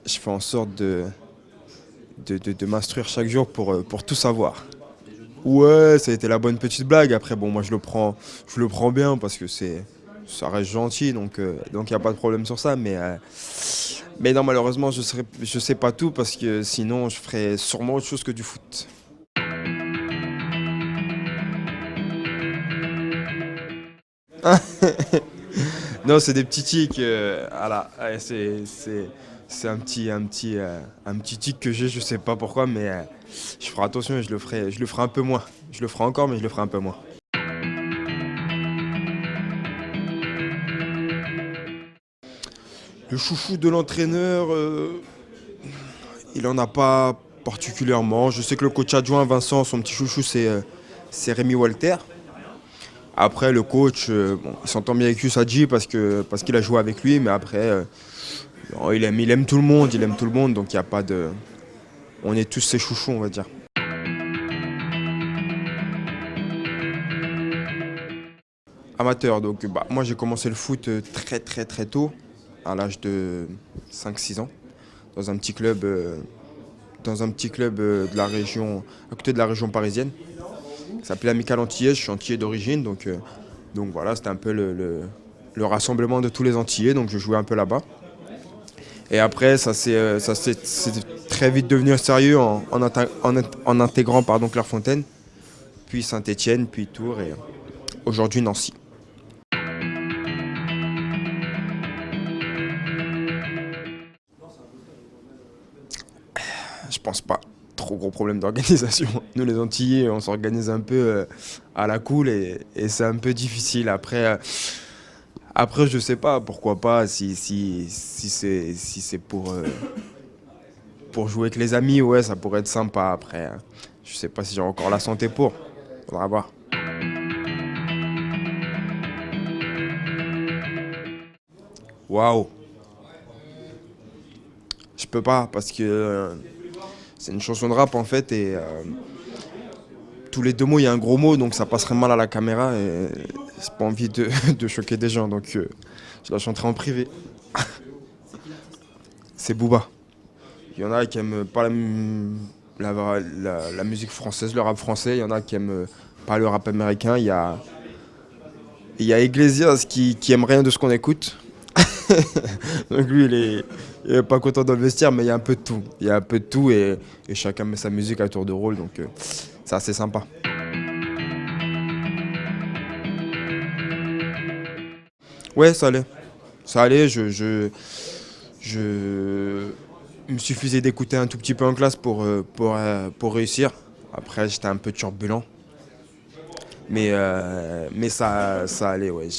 je fais en sorte de m'instruire chaque jour pour tout savoir. Ouais, ça a été la bonne petite blague. Après, bon, moi, je le prends bien parce que ça reste gentil, donc il n'y a pas de problème sur ça. Mais non, malheureusement, je sais pas tout parce que sinon, je ferais sûrement autre chose que du foot. Non, c'est des petits tics. Voilà, ouais, c'est un petit tic que j'ai, je sais pas pourquoi, mais je ferai attention et je le ferai un peu moins. Je le ferai encore, mais je le ferai un peu moins. Le chouchou de l'entraîneur, il en a pas particulièrement. Je sais que le coach adjoint Vincent, son petit chouchou, c'est Rémi Walter. Après, le coach, bon, il s'entend bien avec Sadji parce qu'il a joué avec lui, mais après, non, il aime tout le monde, il aime tout le monde, donc il y a pas de, on est tous ses chouchous, on va dire. Amateur, donc bah, moi j'ai commencé le foot très tôt, à l'âge de 5 6 ans, dans un petit club, de la région, à côté de la région parisienne. Ça s'appelait Amical Antillais, je suis antillais d'origine, donc voilà, c'était un peu le rassemblement de tous les Antillais, donc je jouais un peu là-bas. Et après, c'est très vite devenu sérieux en intégrant pardon, Clairefontaine, puis Saint-Étienne, puis Tours et aujourd'hui Nancy. Je pense pas. Trop gros problème d'organisation. Nous les Antillais, on s'organise un peu à la cool et c'est un peu difficile. Après, je sais pas, pourquoi pas, si c'est pour jouer avec les amis, ouais, ça pourrait être sympa. Après, je sais pas si j'ai encore la santé pour. Faudra voir. Waouh, je peux pas parce que c'est une chanson de rap en fait et tous les deux mots il y a un gros mot donc ça passerait mal à la caméra et j'ai pas envie de choquer des gens donc je la chanterai en privé. C'est Booba. Il y en a qui aiment pas la musique française, le rap français, il y en a qui aiment pas le rap américain, il y a Iglesias qui aime rien de ce qu'on écoute. Donc lui il est pas content d'investir mais il y a un peu de tout. Il y a un peu de tout et chacun met sa musique à tour de rôle donc c'est assez sympa. Ouais, ça allait. Ça allait, je il me suffisait d'écouter un tout petit peu en classe pour réussir. Après, j'étais un peu turbulent. Mais ça allait, ouais.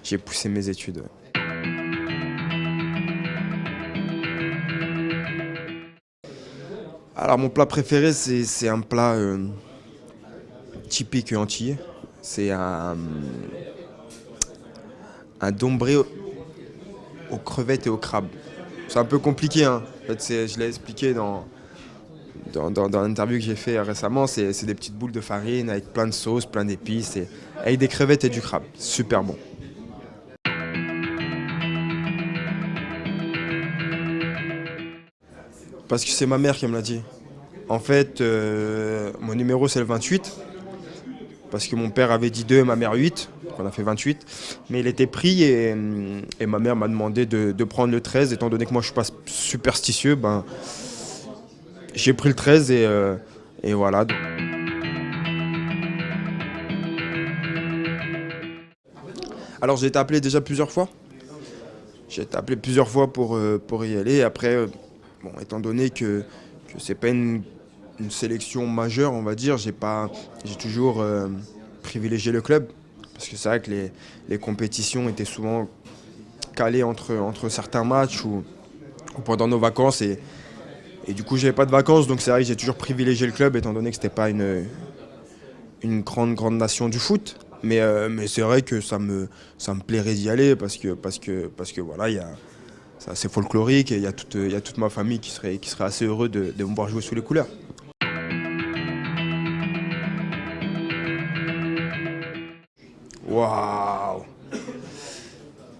J'ai poussé mes études. Ouais. Alors, mon plat préféré, c'est un plat typique antillais. C'est un dombré aux crevettes et aux crabes. C'est un peu compliqué, hein. En fait, je l'ai expliqué dans l'interview que j'ai fait récemment. C'est des petites boules de farine avec plein de sauces, plein d'épices, et avec des crevettes et du crabe. Super bon. Parce que c'est ma mère qui me l'a dit. En fait, mon numéro c'est le 28. Parce que mon père avait dit 2 et ma mère 8. Donc on a fait 28. Mais il était pris et ma mère m'a demandé de prendre le 13. Étant donné que moi je suis pas superstitieux, ben, j'ai pris le 13 et voilà. Alors j'ai été appelé déjà plusieurs fois. J'ai été appelé plusieurs fois pour y aller. Après, bon, étant donné que c'est pas une sélection majeure, on va dire, j'ai toujours privilégié le club. Parce que c'est vrai que les compétitions étaient souvent calées entre certains matchs ou pendant nos vacances. Et du coup, j'avais pas de vacances, donc c'est vrai que j'ai toujours privilégié le club, étant donné que c'était pas une grande nation du foot. Mais c'est vrai que ça me plairait d'y aller parce que voilà, c'est assez folklorique et il y a toute ma famille qui serait assez heureux de me voir jouer sous les couleurs. Waouh!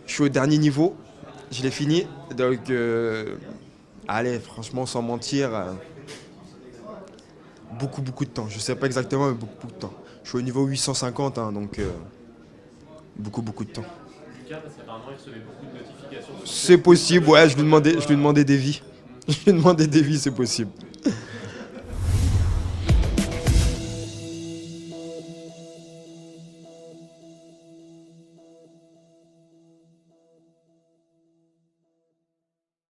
Je suis au dernier niveau, je l'ai fini, donc Allez, franchement, sans mentir, beaucoup de temps. Je sais pas exactement, mais beaucoup de temps. Je suis au niveau 850, hein, donc beaucoup de temps. Lucas, parce qu'apparemment, il recevait beaucoup de notifications sur son C'est téléphone, ça possible, veut ouais, dire je lui comme demandais quoi. des vies. Je lui demandais des vies, c'est possible.